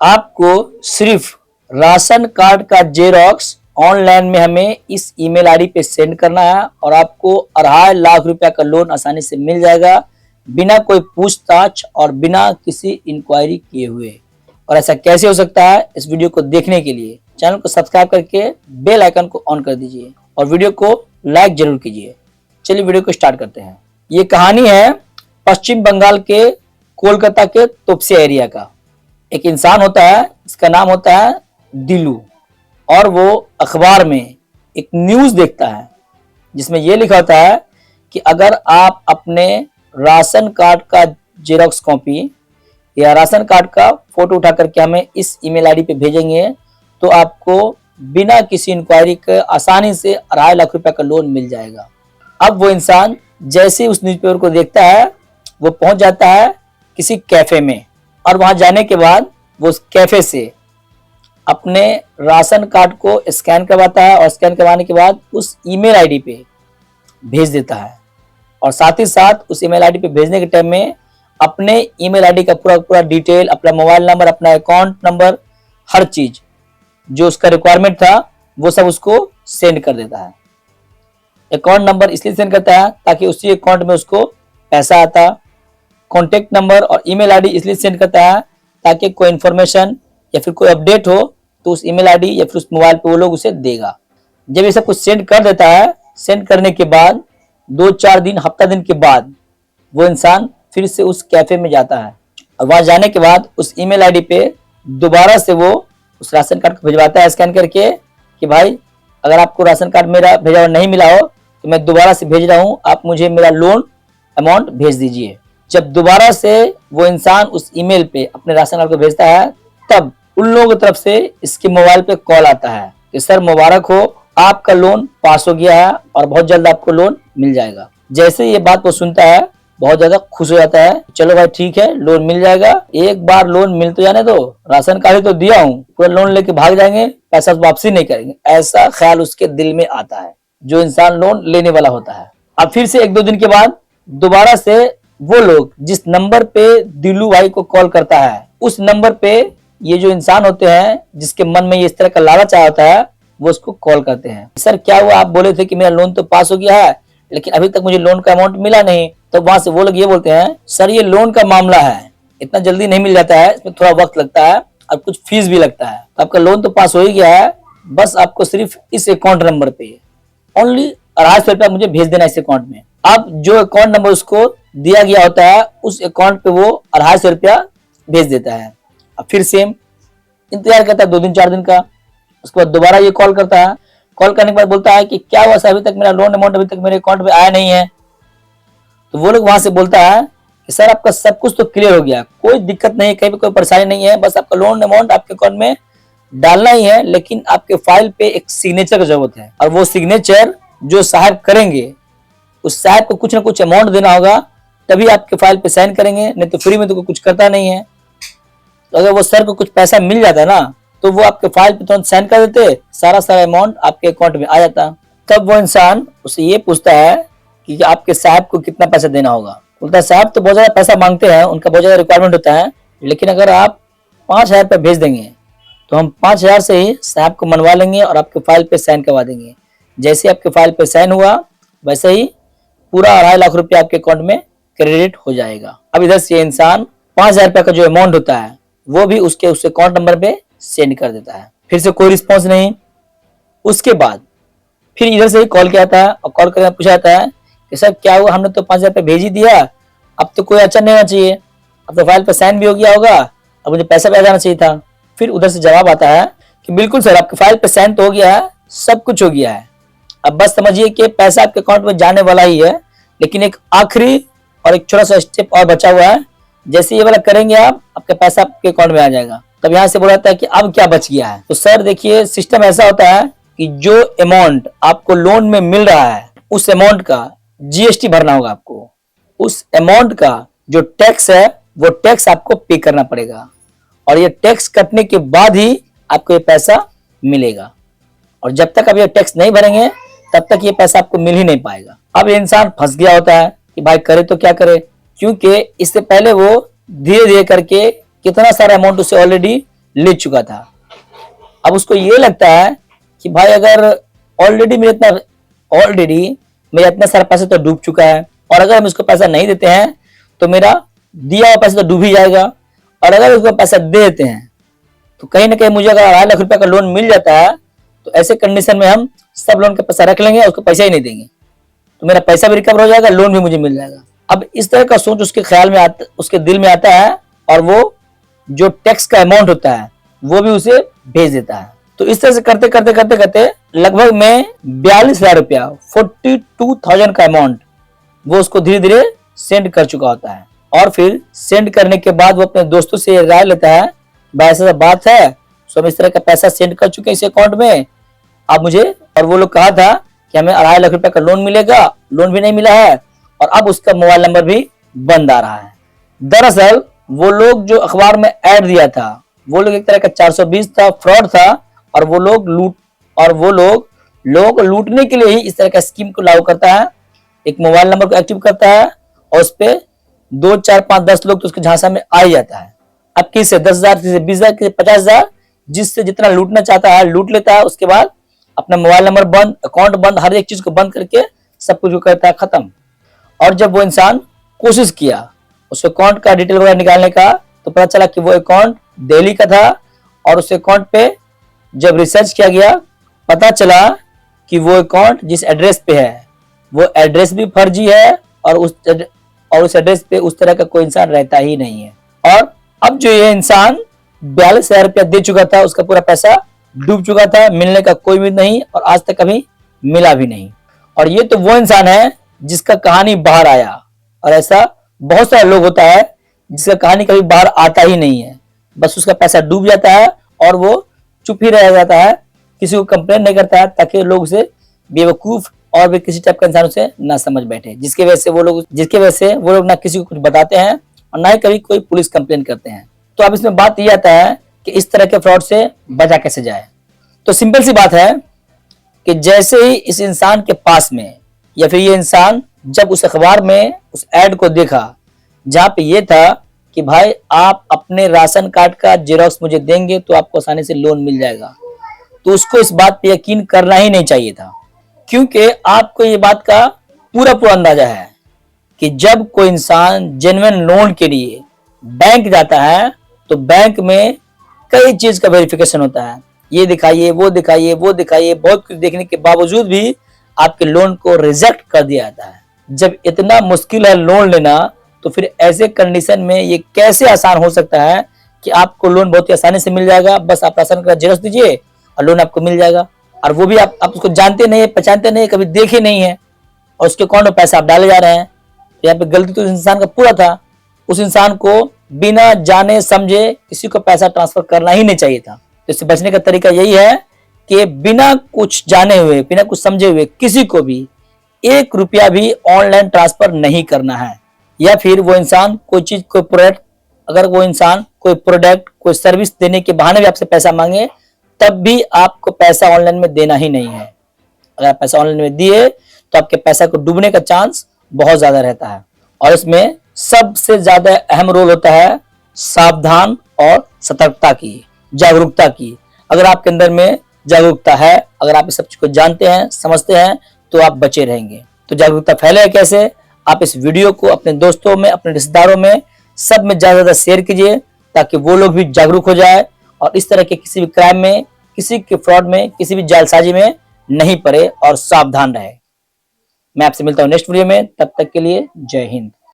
आपको सिर्फ ration card का जेरॉक्स ऑनलाइन में हमें इस ईमेल आईडी पे सेंड करना है और आपको 2.5 लाख रुपया का लोन आसानी से मिल जाएगा, बिना कोई पूछताछ और बिना किसी इंक्वायरी किए हुए। और ऐसा कैसे हो सकता है, इस वीडियो को देखने के लिए चैनल को सब्सक्राइब करके बेल आइकन को ऑन कर दीजिए और वीडियो को लाइक जरूर कीजिए। चलिए वीडियो को स्टार्ट करते हैं। ये कहानी है पश्चिम बंगाल के कोलकाता के तोपसे एरिया का। एक इंसान होता है, इसका नाम होता है दिलू, और वो अखबार में एक न्यूज़ देखता है जिसमें ये लिखा होता है कि अगर आप अपने राशन कार्ड का जेरॉक्स कॉपी या राशन कार्ड का फोटो उठा करके हमें इस ईमेल आईडी पे भेजेंगे तो आपको बिना किसी इंक्वायरी के आसानी से 2.5 लाख रुपए का लोन मिल जाएगा। अब वो इंसान जैसे उस न्यूज़पेपर को देखता है, वो पहुंच जाता है किसी कैफे में, और वहां जाने के बाद वो उस कैफे से अपने राशन कार्ड को स्कैन करवाता है और स्कैन करवाने के बाद उस ईमेल आईडी पे भेज देता है। और साथ ही साथ उस ईमेल आईडी पे भेजने के टाइम में अपने ईमेल आईडी का पूरा डिटेल, अपना मोबाइल नंबर, अपना अकाउंट नंबर, हर चीज जो उसका रिक्वायरमेंट था वो सब उसको सेंड कर देता है। अकाउंट नंबर इसलिए सेंड करता है ताकि उसी अकाउंट में उसको पैसा आता। कॉन्टेक्ट नंबर और ईमेल आईडी इसलिए सेंड करता है ताकि कोई इन्फॉर्मेशन या फिर कोई अपडेट हो तो उस ईमेल आईडी या फिर उस मोबाइल पे वो लोग उसे देगा। जब ये सब कुछ सेंड कर देता है, सेंड करने के बाद 2-4 दिन, हफ्ता दिन के बाद वो इंसान फिर से उस कैफे में जाता है और वहां जाने के बाद उस ईमेल आईडी पे दोबारा से वो उस राशन कार्ड को भिजवाता है स्कैन करके कि भाई अगर आपको राशन कार्ड मेरा भेजा हुआ नहीं मिला हो तो मैं दोबारा से भेज रहा हूँ, आप मुझे मेरा लोन अमाउंट भेज दीजिए। जब दोबारा से वो इंसान उस ईमेल पे अपने राशन कार्ड को भेजता है, तब उन लोगों की तरफ से इसके मोबाइल पे कॉल आता है कि सर मुबारक हो, आपका लोन पास हो गया है और बहुत जल्द आपको लोन मिल जाएगा। जैसे ये बात वो सुनता है, बहुत ज्यादा खुश हो जाता है। चलो भाई ठीक है, लोन मिल जाएगा, एक बार लोन मिल तो जाने दो, राशन कार्ड ही तो दिया हूँ, पूरा लोन लेके भाग जाएंगे, पैसा वापसी नहीं करेंगे, ऐसा ख्याल उसके दिल में आता है जो इंसान लोन लेने वाला होता है। अब फिर से 1-2 दिन के बाद दोबारा से वो लोग जिस नंबर पे दिलू भाई को कॉल करता है, उस नंबर पे ये जो इंसान होते हैं जिसके मन में ये इस तरह का लालच आया होता है, वो उसको कॉल करते हैं। सर क्या हुआ, आप बोले थे कि मेरा लोन तो पास हो गया है लेकिन अभी तक मुझे लोन का अमाउंट मिला नहीं। तो वहां से वो लोग ये बोलते हैं, सर ये लोन का मामला है, इतना जल्दी नहीं मिल जाता है, इसमें थोड़ा वक्त लगता है और कुछ फीस भी लगता है। तो आपका लोन तो पास हो ही गया है, बस आपको सिर्फ इस अकाउंट नंबर पे ओनली 250 रुपया मुझे भेज देना इस अकाउंट में। अब जो अकाउंट नंबर उसको दिया गया होता है उस अकाउंट पे वो 250 रुपया भेज देता है। अब फिर सेम इंतजार करता है 2 दिन 4 दिन का। उसके बाद दोबारा ये कॉल करता है। कॉल करने के बाद बोलता है कि क्या हुआ सर, अभी तक मेरा लोन अमाउंट अभी तक मेरे अकाउंट में आया नहीं है। तो वो लोग वहां से बोलता है कि सर आपका सब कुछ तो क्लियर हो गया, कोई दिक्कत नहीं है, कहीं पे कोई परेशानी नहीं है, बस आपका लोन अमाउंट आपके अकाउंट में डालना ही है, लेकिन आपके फाइल पे एक सिग्नेचर की जरूरत है और वो सिग्नेचर जो साहब करेंगे उस साहब को कुछ ना कुछ अमाउंट देना होगा, तभी आपके फाइल पे साइन करेंगे, नहीं तो फ्री में तो कुछ करता नहीं है। तो अगर वो सर को कुछ पैसा मिल जाता है ना तो वो आपके फाइल पे तुरंत साइन कर देते, सारा अमाउंट आपके अकाउंट में आ जाता। तब वो इंसान उससे ये पूछता है कि आपके साहब को कितना पैसा देना होगा। बोलता है साहब तो बहुत ज्यादा पैसा मांगते हैं, उनका बहुत ज्यादा रिक्वायरमेंट होता है, लेकिन अगर आप 5,000 रुपया भेज देंगे तो हम 5,000 से ही साहब को मनवा लेंगे और आपके फाइल पे साइन करवा देंगे। जैसे आपके फाइल पे साइन हुआ वैसे ही पूरा 2.5 लाख रुपया आपके अकाउंट में क्रेडिट हो जाएगा। अब इधर से इंसान 5,000 रुपया का जो अमाउंट होता है वो भी उसके उस अकाउंट नंबर पे सेंड कर देता है। फिर से कोई रिस्पॉन्स नहीं। उसके बाद फिर इधर से ही कॉल किया था और कॉल करके पूछा जाता है कि सर क्या हुआ, हमने तो 5,000 रुपया भेज ही दिया, अब तो कोई अड़चन नहीं होना चाहिए, अब तो फाइल पे साइन भी हो गया होगा, अब मुझे पैसा भी आ जाना चाहिए था। फिर उधर से जवाब आता है कि बिल्कुल सर आपके फाइल पे साइन तो हो गया है, सब कुछ हो गया है, अब बस समझिए कि पैसा आपके अकाउंट में जाने वाला ही है, लेकिन एक आखिरी और एक छोटा सा स्टेप और बचा हुआ है, जैसे ये वाला करेंगे आप, आपका पैसा आपके अकाउंट में आ जाएगा। तब यहाँ से बोला जाता है कि अब क्या बच गया है। तो सर देखिए सिस्टम ऐसा होता है कि जो अमाउंट आपको लोन में मिल रहा है उस अमाउंट का जीएसटी भरना होगा आपको, उस अमाउंट का जो टैक्स है वो टैक्स आपको पे करना पड़ेगा और ये टैक्स कटने के बाद ही आपको ये पैसा मिलेगा, और जब तक आप ये टैक्स नहीं भरेंगे तब तक ये पैसा आपको मिल ही नहीं पाएगा। अब इंसान फंस गया होता है कि भाई करे तो क्या करे, क्योंकि इससे पहले वो धीरे धीरे करके कितना सारा अमाउंट उसे ऑलरेडी ले चुका था। अब उसको ये लगता है कि भाई अगर ऑलरेडी मेरा इतना सारा पैसा तो डूब चुका है, और अगर हम इसको पैसा नहीं देते हैं तो मेरा दिया हुआ पैसा तो डूब ही जाएगा, और अगर उसको पैसा दे देते हैं तो कहीं ना कहीं मुझे अगर 2.5 लाख रुपए का लोन मिल जाता है तो ऐसे कंडीशन में हम सब लोन का पैसा रख लेंगे और उसको पैसा ही नहीं देंगे, तो मेरा पैसा भी रिकवर हो जाएगा, लोन भी मुझे मिल जाएगा। अब इस तरह का सोच उसके दिल में आता है, और वो जो टैक्स का अमाउंट होता है वो भी उसे भेज देता है। तो इस तरह से करते करते करते करते लगभग में 42,000 रुपया 42,000 का अमाउंट वो उसको धीरे धीरे सेंड कर चुका होता है। और फिर सेंड करने के बाद वो अपने दोस्तों से राय लेता है, भाई ऐसा बात है, सो हम इस तरह का पैसा सेंड कर चुके हैं इस अकाउंट में, अब मुझे, और वो लोग कहा था कि हमें 2.5 लाख रुपए का लोन मिलेगा, लोन भी नहीं मिला है, और अब उसका मोबाइल नंबर भी बंद आ रहा है। दरअसल वो लोग जो अखबार में ऐड दिया था वो लोग एक तरह का 420 था, फ्रॉड था, और वो लोग लूटने के लिए ही इस तरह का स्कीम को लागू करता है। एक मोबाइल नंबर को एक्टिव करता है और उस पे 2, 4, 5, 10 लोग तो उसके झांसा में आ ही जाता है। अब किसी 10,000, किसी 20,000, किसी 50,000, जिससे जितना लूटना चाहता है लूट लेता है। उसके बाद अपना मोबाइल नंबर बंद, अकाउंट बंद, हर एक चीज को बंद करके सब कुछ करता है खत्म। और जब वो इंसान कोशिश किया उस अकाउंट का डिटेल वगैरह निकालने का तो पता चला कि वो अकाउंट दिल्ली का था, और उस अकाउंट पे जब रिसर्च किया गया पता चला कि वो अकाउंट जिस एड्रेस पे है वो एड्रेस भी फर्जी है, और उस एड्रेस पे उस तरह का कोई इंसान रहता ही नहीं है। और अब जो ये इंसान 42,000 रुपया दे चुका था उसका पूरा पैसा डूब चुका था, मिलने का कोई उम्मीद नहीं, और आज तक कभी मिला भी नहीं। और ये तो वो इंसान है जिसका कहानी बाहर आया, और ऐसा बहुत सारे लोग होता है जिसका कहानी कभी बाहर आता ही नहीं है, बस उसका पैसा डूब जाता है और वो चुप ही रह जाता है, किसी को कंप्लेन नहीं करता है, ताकि लोग उसे बेवकूफ और भी किसी टाइप का इंसान उसे ना समझ बैठे, जिसकी वजह से वो लोग ना किसी को कुछ बताते हैं और ना ही कभी कोई पुलिस कंप्लेन करते हैं। तो अब इसमें बात ये आता है कि इस तरह के फ्रॉड से बचा कैसे जाए। तो सिंपल सी बात है कि जैसे ही इस इंसान के पास में, या फिर ये इंसान जब उस अखबार में उस एड को देखा जहां पे ये था कि भाई आप अपने राशन कार्ड का जेरॉक्स मुझे देंगे तो आपको आसानी से लोन मिल जाएगा, तो उसको इस बात पे यकीन करना ही नहीं चाहिए था, क्योंकि आपको ये बात का पूरा अंदाजा है कि जब कोई इंसान जेन्युइन लोन के लिए बैंक जाता है तो बैंक में कई चीज का वेरिफिकेशन होता है, ये दिखाइए, वो दिखाइए, वो दिखाइए, बहुत कुछ देखने के बावजूद भी आपके लोन को रिजेक्ट कर दिया जाता है। जब इतना मुश्किल है लोन लेना तो फिर ऐसे कंडीशन में ये कैसे आसान हो सकता है कि आपको लोन बहुत ही आसानी से मिल जाएगा, बस आप राशन कार्ड जेरॉक्स दीजिए और लोन आपको मिल जाएगा, और वो भी आप उसको जानते नहीं है, पहचानते नहीं, कभी देखे नहीं है, और उसके अकाउंट में पैसा आप डाले जा रहे हैं। तो यहाँ पे गलती तो उस इंसान का पूरा था, उस इंसान को बिना जाने समझे किसी को पैसा ट्रांसफर करना ही नहीं चाहिए था। तो इससे बचने का तरीका यही है कि बिना कुछ जाने हुए, बिना कुछ समझे हुए किसी को भी 1 रुपया भी ऑनलाइन ट्रांसफर नहीं करना है। या फिर वो इंसान कोई चीज, कोई प्रोडक्ट, अगर वो इंसान कोई प्रोडक्ट, कोई सर्विस देने के बहाने भी आपसे पैसा मांगे तब भी आपको पैसा ऑनलाइन में देना ही नहीं है। अगर आप पैसा ऑनलाइन में दिए तो आपके पैसा को डूबने का चांस बहुत ज्यादा रहता है, और इसमें सबसे ज्यादा अहम रोल होता है सावधान और सतर्कता की, जागरूकता की। अगर आपके अंदर में जागरूकता है, अगर आप इस सब चीज को जानते हैं, समझते हैं, तो आप बचे रहेंगे। तो जागरूकता फैले कैसे? आप इस वीडियो को अपने दोस्तों में, अपने रिश्तेदारों में, सब में ज्यादा शेयर कीजिए ताकि वो लोग भी जागरूक हो जाए और इस तरह के किसी भी क्राइम में, किसी के फ्रॉड में, किसी भी जालसाजी में नहीं पड़े और सावधान रहे। मैं आपसे मिलता हूं नेक्स्ट वीडियो में, तब तक के लिए जय हिंद।